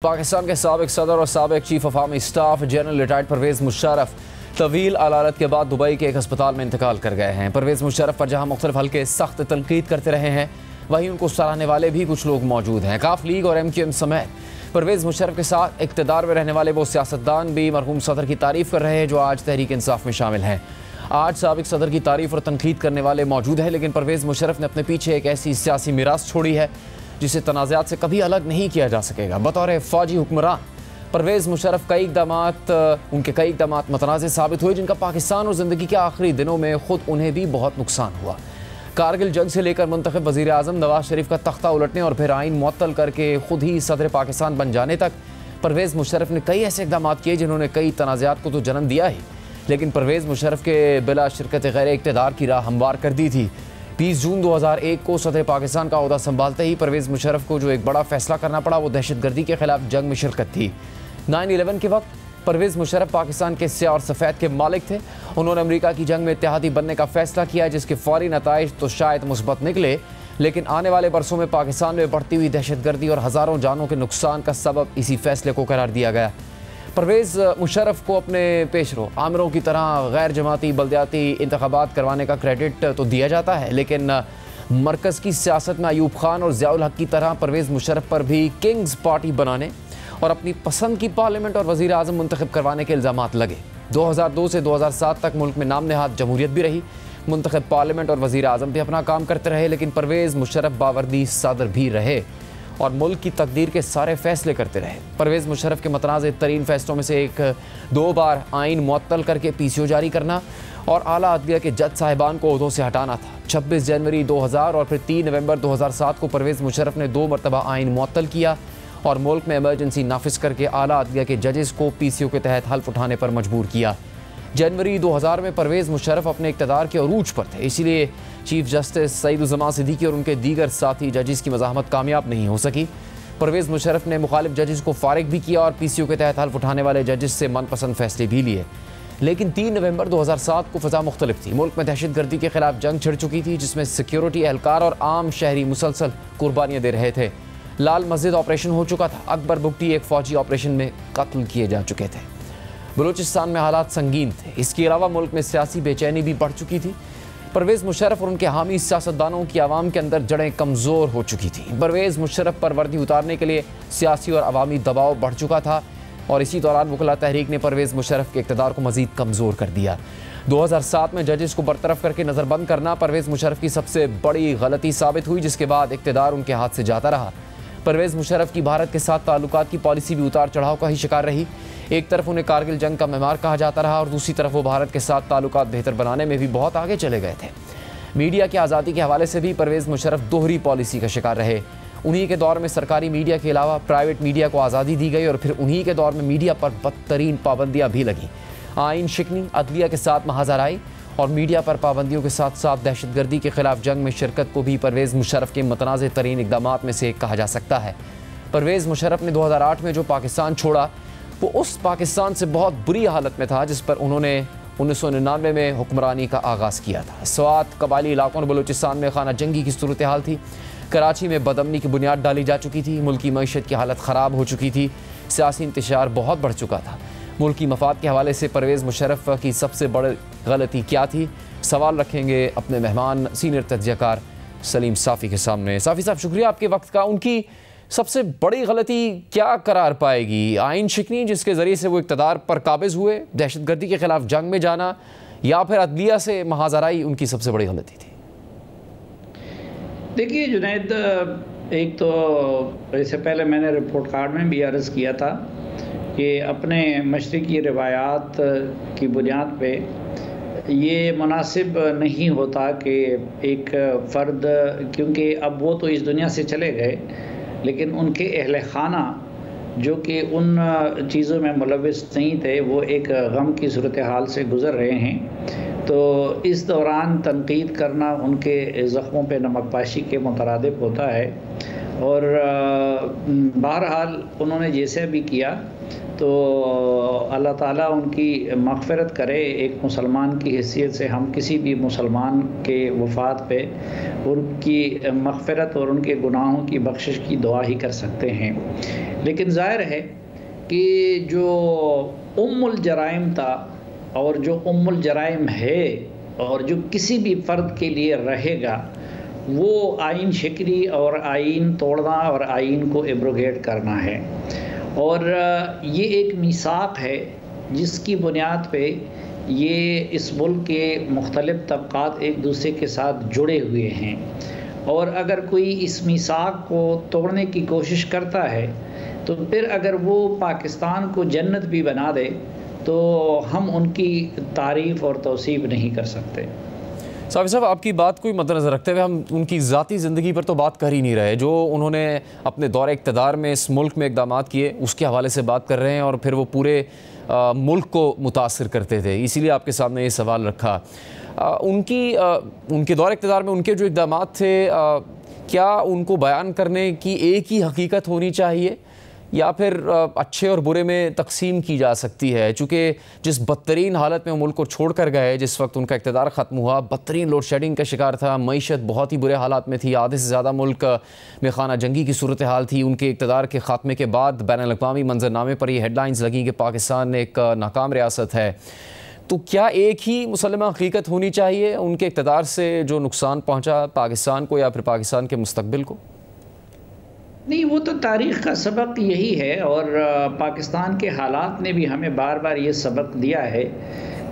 पाकिस्तान के साबिक सदर और साबिक chief of army staff general retired Pervez Musharraf तवील अदालत के बाद दुबई के एक अस्पताल में इंतकाल कर गए हैं। परवेज़ मुशर्रफ पर जहां मुख्तलिफ हल्के सख्त तनकीद करते रहे हैं, वहीं उनको सराहने वाले भी कुछ लोग मौजूद हैं। काफ लीग और MQM समेत परवेज़ मुशर्रफ के साथ इक़्तिदार में रहने वाले वो सियासतदान भी मरहूम सदर की तारीफ़ कर रहे हैं जो आज तहरीक इंसाफ में शामिल हैं। आज साबिक सदर की तारीफ़ और तनकीद करने वाले मौजूद हैं, लेकिन परवेज़ मुशर्रफ ने अपने पीछे एक ऐसी सियासी मीरास छोड़ी है जिसे तनाज़ात से कभी अलग नहीं किया जा सकेगा। बतौर फ़ौजी हुक्मरान परवेज़ मुशर्रफ उनके कई इक़दामात मतनाज़ साबित हुए, जिनका पाकिस्तान और ज़िंदगी के आखिरी दिनों में ख़ुद उन्हें भी बहुत नुकसान हुआ। कारगिल जंग से लेकर मुंतखब वज़ीर आज़म नवाज शरीफ का तख्ता उलटने और फिर आइन मुअत्तल करके ख़ुद ही सदर पाकिस्तान बन जाने तक परवेज़ मुशर्रफ ने कई ऐसे इक़दामात किए जिन्होंने कई तनाज़ात को तो जन्म दिया ही, लेकिन परवेज़ मुशर्रफ के बिला शिरकत गैर इक़्तिदार की राह हमवार कर दी थी। 20 जून 2001 को सदर पाकिस्तान का ओहदा संभालते ही परवेज़ मुशर्रफ को जो एक बड़ा फैसला करना पड़ा वो दहशतगर्दी के खिलाफ जंग में शिरकत थी। 9/11 के वक्त परवेज़ मुशर्रफ पाकिस्तान के स्याह और सफ़ेद के मालिक थे। उन्होंने अमेरिका की जंग में इत्तेहादी बनने का फैसला किया, जिसके फौरी नताइज तो शायद मुस्बत निकले, लेकिन आने वाले बरसों में पाकिस्तान में बढ़ती हुई दहशतगर्दी और हज़ारों जानों के नुकसान का सबब इसी फैसले को करार दिया गया। परवेज़ मुशर्रफ को अपने पेशरो आमिरों की तरह गैर जमाती बल्दियाती इंतखाबात करवाने का क्रेडिट तो दिया जाता है, लेकिन मरकज़ की सियासत में अयूब खान और ज़ियाउल हक की तरह परवेज़ मुशर्रफ पर भी किंग्स पार्टी बनाने और अपनी पसंद की पार्लियामेंट और वज़ीर आज़म मुंतखब करवाने के इल्ज़ामात लगे। 2002 से 2007 तक मुल्क में नाम नहाद जमहूरियत भी रही, मुंतखब पार्लियामेंट और वज़ीर आज़म भी अपना काम करते रहे, लेकिन परवेज़ मुशर्रफ बावर्दी सदर भी रहे और मुल्क की तकदीर के सारे फैसले करते रहे। परवेज़ मुशर्रफ के मतनाज़ तरीन फैसलों में से एक 2 बार आइन मुअत्तल करके PCO जारी करना और आला अदलिया के जज साहिबान को ओहदों से हटाना था। 26 जनवरी 2000 और फिर 3 नवंबर 2007 को परवेज़ मुशर्रफ ने 2 मरतबा आइन मुअत्तल किया और मुल्क में इमरजेंसी नाफिज करके आला अदलिया के जजेस को PCO के तहत हल्फ उठाने पर मजबूर किया। जनवरी 2000 में परवेज़ मुशर्रफ अपने इक़्तिदार के अरूज पर थे, इसीलिए चीफ जस्टिस सईद-उज़्ज़मा सिद्दीकी और उनके दीगर साथी जजेस की मज़ाहमत कामयाब नहीं हो सकी। परवेज़ मुशर्रफ ने मुखालिफ जजेस को फारिग भी किया और PCO के तहत हल्फ उठाने वाले जजेस से मनपसंद फैसले भी लिए, लेकिन 3 नवंबर 2007 को फ़ज़ा मुख्तलिफ थी। मुल्क में दहशतगर्दी के खिलाफ जंग छिड़ चुकी थी, जिसमें सिक्योरिटी एहलकार और आम शहरी मुसलसल कुर्बानियाँ दे रहे थे। लाल मस्जिद ऑपरेशन हो चुका था, अकबर बुगटी एक फ़ौजी ऑपरेशन में कत्ल किए जा चुके थे, बलूचिस्तान में हालात संगीन थे। इसके अलावा मुल्क में सियासी बेचैनी भी बढ़ चुकी थी। परवेज़ मुशर्रफ और उनके हामी सियासतदानों की आवाम के अंदर जड़ें कमज़ोर हो चुकी थी। परवेज़ मुशर्रफ पर वर्दी उतारने के लिए सियासी और अवामी दबाव बढ़ चुका था और इसी दौरान वकला तहरीक ने परवेज़ मुशर्रफ के इक़्तिदार को मज़ीद कमज़ोर कर दिया। 2007 में जजेस को बरतरफ करके नज़रबंद करना परवेज़ मुशर्रफ की सबसे बड़ी गलती साबित हुई, जिसके बाद इक़्तिदार उनके हाथ से जाता रहा। परवेज़ मुशर्रफ की भारत के साथ ताल्लुकात की पॉलिसी भी उतार चढ़ाव का ही शिकार रही। एक तरफ उन्हें कारगिल जंग का मेहमान कहा जाता रहा और दूसरी तरफ वो भारत के साथ ताल्लुकात बेहतर बनाने में भी बहुत आगे चले गए थे। मीडिया की आज़ादी के हवाले से भी परवेज़ मुशर्रफ दोहरी पॉलिसी का शिकार रहे। उन्हीं के दौर में सरकारी मीडिया के अलावा प्राइवेट मीडिया को आज़ादी दी गई और फिर उन्हीं के दौर में मीडिया पर बदतरीन पाबंदियाँ भी लगीं। आइन शिकनी, अदलिया के साथ महाजराई और मीडिया पर पाबंदियों के साथ साथ दहशतगर्दी के खिलाफ जंग में शिरकत को भी परवेज़ मुशर्रफ के मतनाज़ तरीन इक़दामात में से एक कहा जा सकता है। परवेज़ मुशर्रफ ने 2008 में जो पाकिस्तान छोड़ा वो उस पाकिस्तान से बहुत बुरी हालत में था जिस पर उन्होंने 1999 में हुक्मरानी का आगाज़ किया था। स्वात कबायली इलाकों और बलूचिस्तान में खाना जंगी की सूरत हाल थी। कराची में बदअमनी की बुनियाद डाली जा चुकी थी। मुल्क की मईशत की हालत ख़राब हो चुकी थी। सियासी इंतशार बहुत बढ़ चुका था। मुल्क की मफाद के हवाले से परवेज़ मुशर्रफ की सबसे बड़ी गलती क्या थी? सवाल रखेंगे अपने मेहमान सीनियर तज्ज़ियाकार सलीम साफ़ी के सामने। साफ़ी साहब, शुक्रिया आपके वक्त का। उनकी सबसे बड़ी गलती क्या करार पाएगी? आइन शिकनी जिसके ज़रिए से वो इक़्तिदार पर काबिज़ हुए, दहशतगर्दी के ख़िलाफ़ जंग में जाना, या फिर अदलिया से महाजराई उनकी सबसे बड़ी गलती थी? देखिए जुनैद, एक तो इससे पहले मैंने रिपोर्ट कार्ड में भी अर्ज़ किया था कि अपने मशरिकी रिवायात की बुनियाद पे ये मुनासिब नहीं होता कि एक फ़र्द, क्योंकि अब वो तो इस दुनिया से चले गए, लेकिन उनके अहल खाना जो कि उन चीज़ों में मुलविस नहीं थे वो एक गम की सूरत हाल से गुज़र रहे हैं, तो इस दौरान तनकीद करना उनके ज़ख्मों पे नमकपाशी के मुतरादिफ होता है। اور بہرحال انہوں نے جیسے بھی کیا تو اللہ تعالیٰ ان کی مغفرت کرے. ایک مسلمان کی حیثیت سے ہم کسی بھی مسلمان کے وفات پہ ان کی مغفرت اور ان کے گناہوں کی بخشش کی دعا ہی کر سکتے ہیں. لیکن ظاہر ہے کہ جو ام الجرائم تھا اور جو ام الجرائم ہے اور جو کسی بھی فرد کے لیے رہے گا وہ آئین شکنی اور آئین توڑنا اور آئین کو ایبروگیٹ کرنا ہے. اور یہ ایک میثاق ہے جس کی بنیاد پہ یہ اس ملک کے مختلف طبقات ایک دوسرے کے ساتھ جڑے ہوئے ہیں. اور اگر کوئی اس میثاق کو توڑنے کی کوشش کرتا ہے تو پھر اگر وہ پاکستان کو جنت بھی بنا دے تو ہم ان کی تعریف اور توصیف نہیں کر سکتے. صافی صاحب، آپ کی بات کو مد نظر رکھتے ہوئے ہم ان کی ذاتی زندگی پر تو بات کر ہی نہیں رہے. جو انہوں نے اپنے دور اقتدار میں اس ملک میں اقدامات کیے اس کے حوالے سے بات کر رہے ہیں، اور پھر وہ پورے ملک کو متاثر کرتے تھے، اسی لیے آپ کے سامنے یہ سوال رکھا. ان کے دور اقتدار میں ان کے جو اقدامات تھے، کیا ان کو بیان کرنے کی ایک ہی حقیقت ہونی چاہیے یا پھر اچھے اور برے میں تقسیم کی جا سکتی ہے؟ چونکہ جس بدترین حالت میں وہ ملک کو چھوڑ کر گئے جس وقت ان کا اقتدار ختم ہوا، بدترین لوڈ شیڈنگ کا شکار تھا، معیشت بہت ہی برے حالات میں تھی، آدھے سے زیادہ ملک میں خانہ جنگی کی صورتحال تھی. ان کے اقتدار کے خاتمے کے بعد بین الاقوامی منظرنامے پر یہ ہیڈ لائنز لگیں کہ پاکستان ایک ناکام ریاست ہے. تو کیا ایک ہی مسلمہ حقیقت ہونی چاہیے ان کے اقتدار سے جو نقصان پہنچا پاکستان کو یا پھر پاکستان کے مستقبل کو؟ نہیں، وہ تو تاریخ کا سبق یہی ہے، اور پاکستان کے حالات نے بھی ہمیں بار بار یہ سبق دیا ہے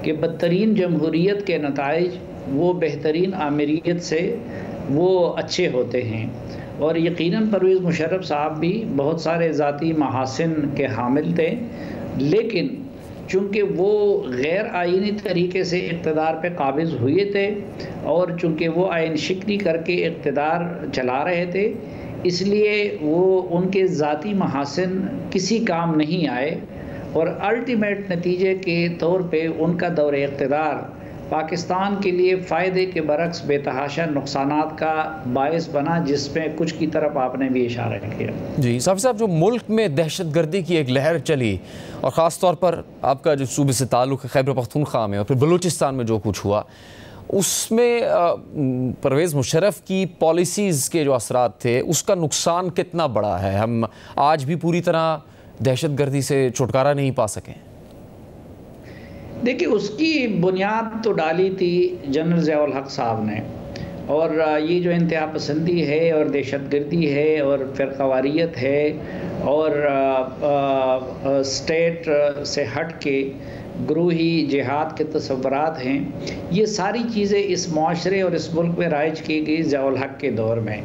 کہ بدترین جمہوریت کے نتائج وہ بہترین آمریت سے وہ اچھے ہوتے ہیں. اور یقیناً پرویز مشرف صاحب بھی بہت سارے ذاتی محاسن کے حامل تھے، لیکن چونکہ وہ غیر آئینی طریقے سے اقتدار پہ قابض ہوئے تھے اور چونکہ وہ آئین شکنی کر کے اقتدار چلا رہے تھے، اس لیے وہ ان کے ذاتی محاسن کسی کام نہیں آئے، اور الٹیمیٹ نتیجے کے طور پہ ان کا دور اقتدار پاکستان کے لیے فائدے کے برعکس بے تحاشا نقصانات کا باعث بنا، جس میں کچھ کی طرف آپ نے بھی اشارہ کیا. جی صافی صاحب، جو ملک میں دہشت گردی کی ایک لہر چلی اور خاص طور پر آپ کا جو صوبے سے تعلق ہے خیبر پختونخوا میں اور پھر بلوچستان میں جو کچھ ہوا، اس میں پرویز مشرف کی پالیسیز کے جو اثرات تھے اس کا نقصان کتنا بڑا ہے؟ ہم آج بھی پوری طرح دہشت گردی سے چھٹکارا نہیں پا سکیں. دیکھیں، اس کی بنیاد تو ڈالی تھی جنرل ضیاء الحق صاحب نے، اور یہ جو انتہا پسندی ہے اور دہشت گردی ہے اور فرقہ واریت ہے اور اسٹیٹ سے ہٹ کے گروہی جہاد کے تصورات ہیں، یہ ساری چیزیں اس معاشرے اور اس ملک میں رائج کی گئی ضیاء الحق کے دور میں.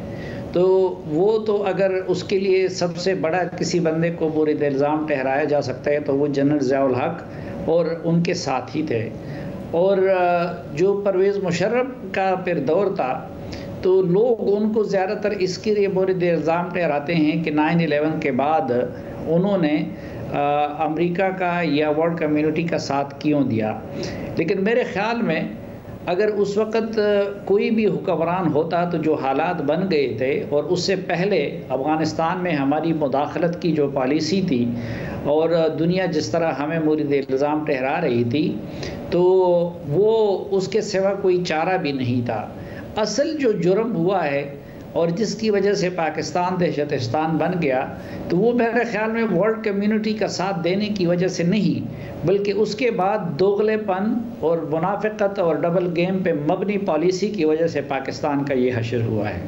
تو وہ تو اگر اس کے لیے سب سے بڑا کسی بندے کو مورد الزام ٹھہرایا جا سکتا ہے تو وہ جنرل ضیاء الحق اور ان کے ساتھی تھے. اور جو پرویز مشرف کا پھر دور تھا تو لوگ ان کو زیادہ تر اس کے لیے مورد الزام ٹھہراتے ہیں کہ 9/11 کے بعد انہوں نے امریکہ کا یا ورلڈ کمیونٹی کا ساتھ کیوں دیا. لیکن میرے خیال میں اگر اس وقت کوئی بھی حکمران ہوتا تو جو حالات بن گئے تھے اور اس سے پہلے افغانستان میں ہماری مداخلت کی جو پالیسی تھی اور دنیا جس طرح ہمیں مورد الزام ٹھہرا رہی تھی، تو وہ اس کے سوا کوئی چارہ بھی نہیں تھا. اصل جو جرم ہوا ہے اور جس کی وجہ سے پاکستان دہشتستان بن گیا، تو وہ میرے خیال میں ورلڈ کمیونٹی کا ساتھ دینے کی وجہ سے نہیں، بلکہ اس کے بعد دوغلے پن اور منافقت اور ڈبل گیم پہ مبنی پالیسی کی وجہ سے پاکستان کا یہ حشر ہوا ہے.